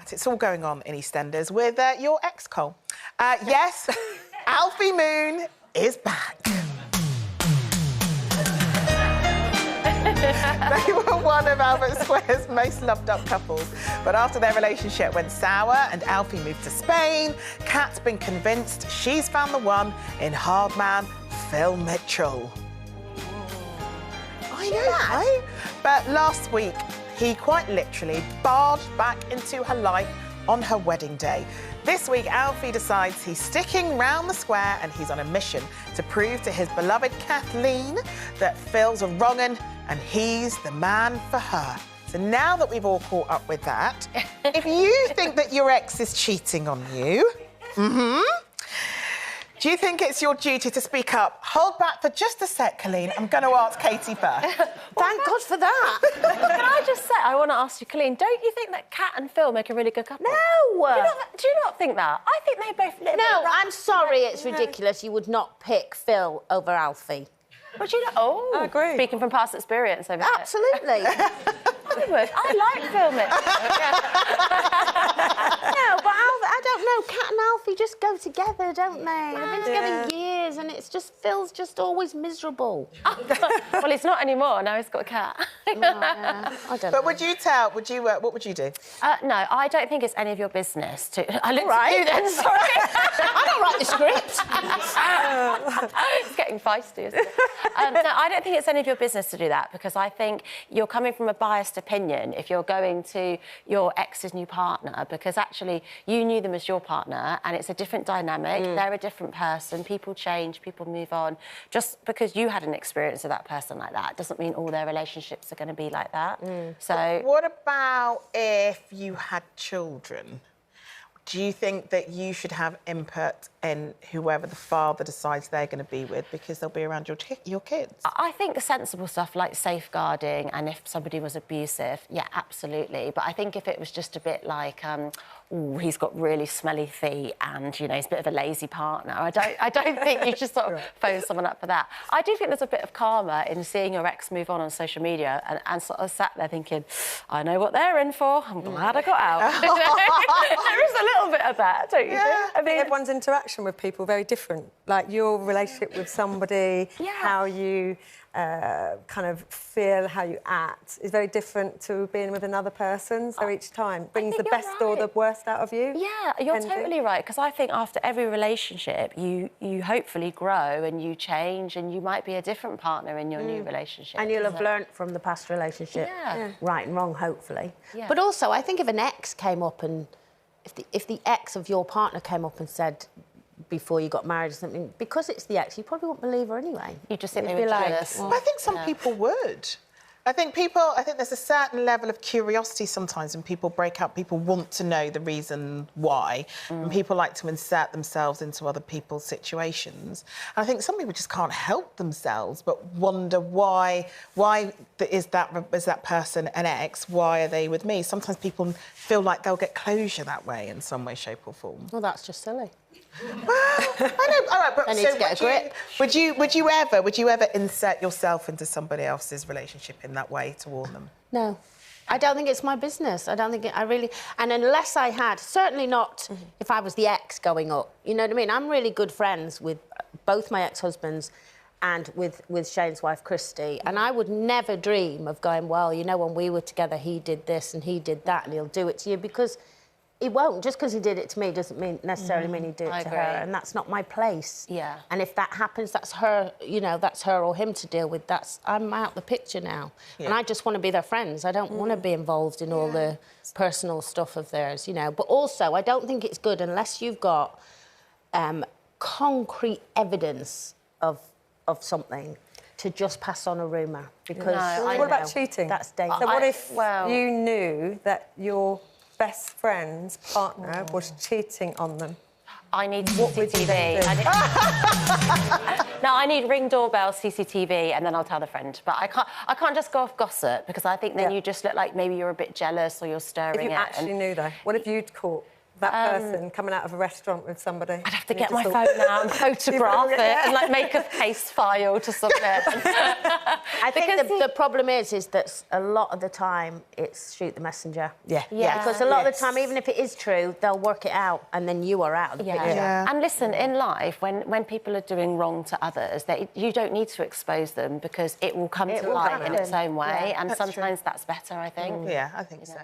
It's all going on in EastEnders with your ex, Cole. Yes, Alfie Moon is back. They were one of Albert Square's most loved-up couples, but after their relationship went sour and Alfie moved to Spain, Kat's been convinced she's found the one in hard man Phil Mitchell. I know, right? But last week, he quite literally barged back into her life on her wedding day. This week, Alfie decides he's sticking round the square and he's on a mission to prove to his beloved Kathleen that Phil's a wrong'un and he's the man for her. So now that we've all caught up with that, if you think that your ex is cheating on you, do you think it's your duty to speak up? Hold back for just a sec, Colleen. I'm going to ask Katie first. Thank God for that. Can I just say, I want to ask you, Colleen, don't you think that Kat and Phil make a really good couple? No! Do you not think that? I think they both... No, I'm sorry, it's ridiculous. You would not pick Phil over Alfie. Would you not? Oh, I agree. Speaking from past experience over here. Absolutely. I would. I like Phil Mitchell. No, but I don't know. Kat and Alfie just go together, don't they? They've been together years, and it's just Phil's just always miserable. Well, it's not anymore. Now he's got a cat. I don't know. But would you tell? What would you do? No, I don't think it's any of your business to. I looked at you then. Sorry. I don't write the script. It's getting feisty, isn't it? No, I don't think it's any of your business to do that, because I think you're coming from a biased opinion if you're going to your ex's new partner, because actually you knew them as your partner and it's a different dynamic. They're a different person. People change, people move on. Just because you had an experience with that person like that doesn't mean all their relationships are going to be like that. So but what about if you had children? Do you think that you should have input in whoever the father decides they're going to be with, because they'll be around your kids? I think the sensible stuff like safeguarding, and if somebody was abusive, yeah, absolutely. But I think if it was just a bit like, he's got really smelly feet and, you know, he's a bit of a lazy partner, I don't think you should sort of phone someone up for that. I do think there's a bit of karma in seeing your ex move on social media and sort of sat there thinking, I know what they're in for, I'm glad I got out. There is a little bit of that, don't you think? I mean, everyone's interaction with people very different. Like your relationship with somebody, how you kind of feel, how you act is very different to being with another person. So each time brings the best or the worst out of you. Yeah, you're totally right. Because I think after every relationship, you hopefully grow and you change, and you might be a different partner in your new relationship. And you'll have learnt from the past relationship, right and wrong, hopefully. Yeah. But also, I think if an ex came up and if the ex of your partner came up and said before you got married or something, because it's the ex, you probably wouldn't believe her anyway. You just think they were jealous. Well, I think some people would. I think there's a certain level of curiosity sometimes when people break up. People want to know the reason why, and people like to insert themselves into other people's situations. And I think some people just can't help themselves but wonder why is that person an ex? Why are they with me? Sometimes people feel like they'll get closure that way in some way, shape or form. Well, that's just silly. Well, I know. All right, but I need to get a grip. Would you ever insert yourself into somebody else's relationship in that way to warn them? No. I don't think it's my business. I don't think I really... And unless I had... Certainly not if I was the ex going up. You know what I mean? I'm really good friends with both my ex-husbands and with Shane's wife, Christy. And I would never dream of going, well, you know, when we were together, he did this and he did that and he'll do it to you, because... He won't. Just because he did it to me doesn't necessarily mean he'd do it to her, and that's not my place. Yeah. And if that happens, that's her, you know, that's her or him to deal with. I'm out the picture now. Yeah. And I just want to be their friends. I don't want to be involved in all the personal stuff of theirs, you know. But also, I don't think it's good unless you've got concrete evidence of something to just pass on a rumour. Because what about cheating? That's dangerous. So what if you knew that your best friend's partner was cheating on them? I need CCTV. No, I need ring doorbell, CCTV, and then I'll tell the friend. But I can't just go off gossip, because I think then you just look like maybe you're a bit jealous or you're stirring it. If you actually knew, though, what if you'd caught that person coming out of a restaurant with somebody? I'd have to get my phone out and photograph it and like make a case file to submit. I think the problem is that a lot of the time it's shoot the messenger. Yeah. Because a lot of the time, even if it is true, they'll work it out and then you are out of the picture. And listen, in life, when people are doing wrong to others, you don't need to expose them because it will come to light in its own way, and sometimes that's better, I think. Yeah, I think so.